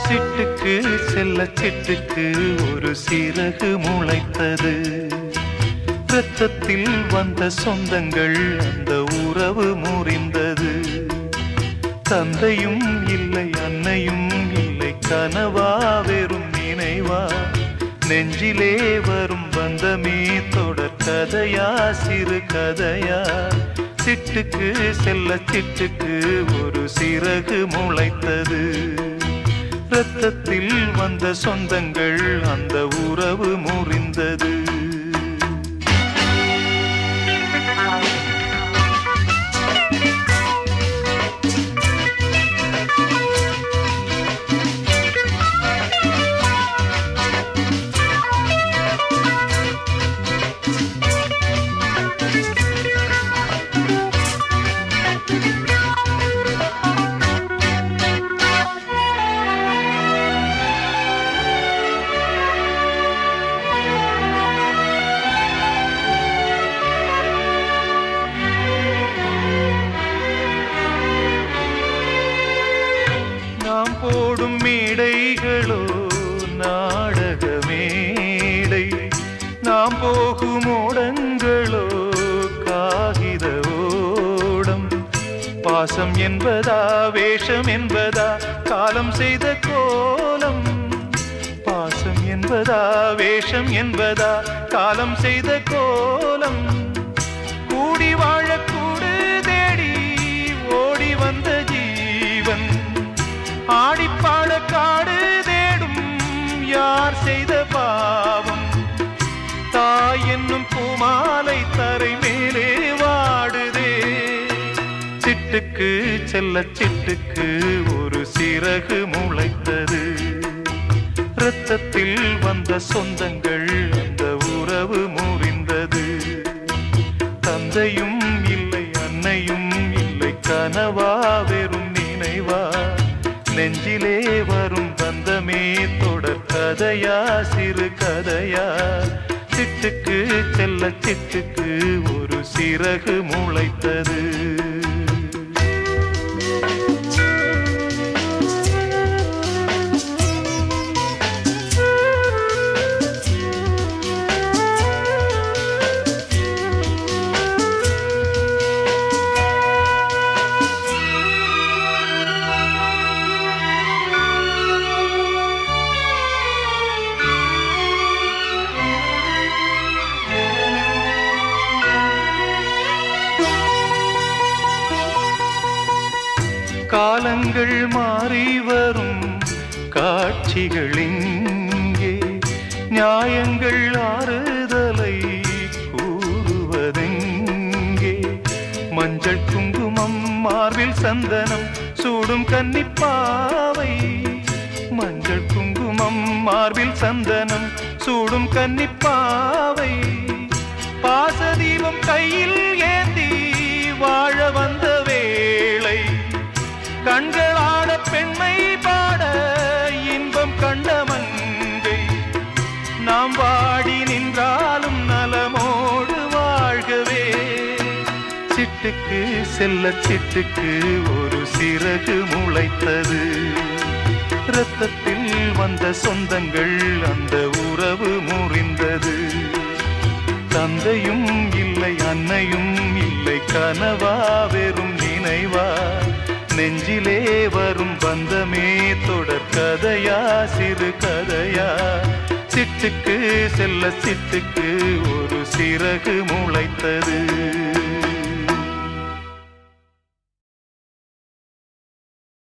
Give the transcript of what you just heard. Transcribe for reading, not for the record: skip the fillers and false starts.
சிட்டுக்கு செல்ல சிட்டுக்கு ஒரு சிறகு முளைத்தது. இரத்தத்தில் வந்த சொந்தங்கள் அந்த உறவு முறிந்தது. தந்தையும் இல்லை அன்னையும் இல்லை, கனவா வெறும் நினைவா, நெஞ்சிலே வரும் பந்தமே தொடர் கதையா சிறு கதையா. சிட்டுக்கு செல்ல சிட்டுக்கு ஒரு சிறகு முளைத்தது. இரத்தத்தில் வந்த சொந்தங்கள் அந்த உறவு முறிந்தது. நாம் போடும் மேடைகளோ நாடக மேடை, நாம் போகும் ஓடங்களோ காகித ஓடம். பாசம் என்பதா வேஷம் என்பதா காலம் செய்த கோலம். பாசம் என்பதா வேஷம் என்பதா காலம் செய்த கோலம். கூடி வாழக்கூடு தேடி ஓடி வந்த ஜீவன், ஆடிப்பாட காடு தேடும் யார் செய்த பாவம். தாய் என்னும் பூமாலை தரை மேலே வாடுதே. சிட்டுக்கு செல்ல சிட்டுக்கு ஒரு சிறகு முளைத்தது. இரத்தத்தில் வந்த சொந்தங்கள் அந்த உறவு முறிந்தது. தந்தையும் இல்லை அன்னையும் இல்லை, கனவா வெறும் நினைவா, நெஞ்சிலே வரும் பந்தமே தொடர் கதையா சிறு கதையா. சிட்டுக்கு செல்ல சிட்டுக்கு ஒரு சிறகு முளைத்தது. காலங்கள் மாறி வரும் காட்சிகள் இங்கே, நியாயங்கள் ஆறுதலை கூறுவதெங்கே. மஞ்சள் குங்குமம் மார்பில் சந்தனம் சூடும் கன்னிப்பாவை. மஞ்சள் குங்குமம் மார்பில் சந்தனம் சூடும் கன்னிப்பாவை. பாசதீபம் கையில் ஏந்தி வாழ வந்த வேளை, கண்களாட பெண்மை பாட இன்பம் கண்ட மங்கை. நாம் வாடி நின்றாலும் நலமோடு வாழ்கவே. சிட்டுக்கு செல்ல சிட்டுக்கு ஒரு சிறகு முளைத்தது. இரத்தத்தில் வந்த சொந்தங்கள் அந்த உறவு முறிந்தது. தந்தையும் இல்லை அன்னையும் இல்லை, கனவா வெறும் நினைவா, நெஞ்சிலே வரும் பந்தமே தொடர் கதையா சிறு கதையா. சிட்டுக்கு செல்ல சிட்டுக்கு ஒரு சிறகு முளைத்தது.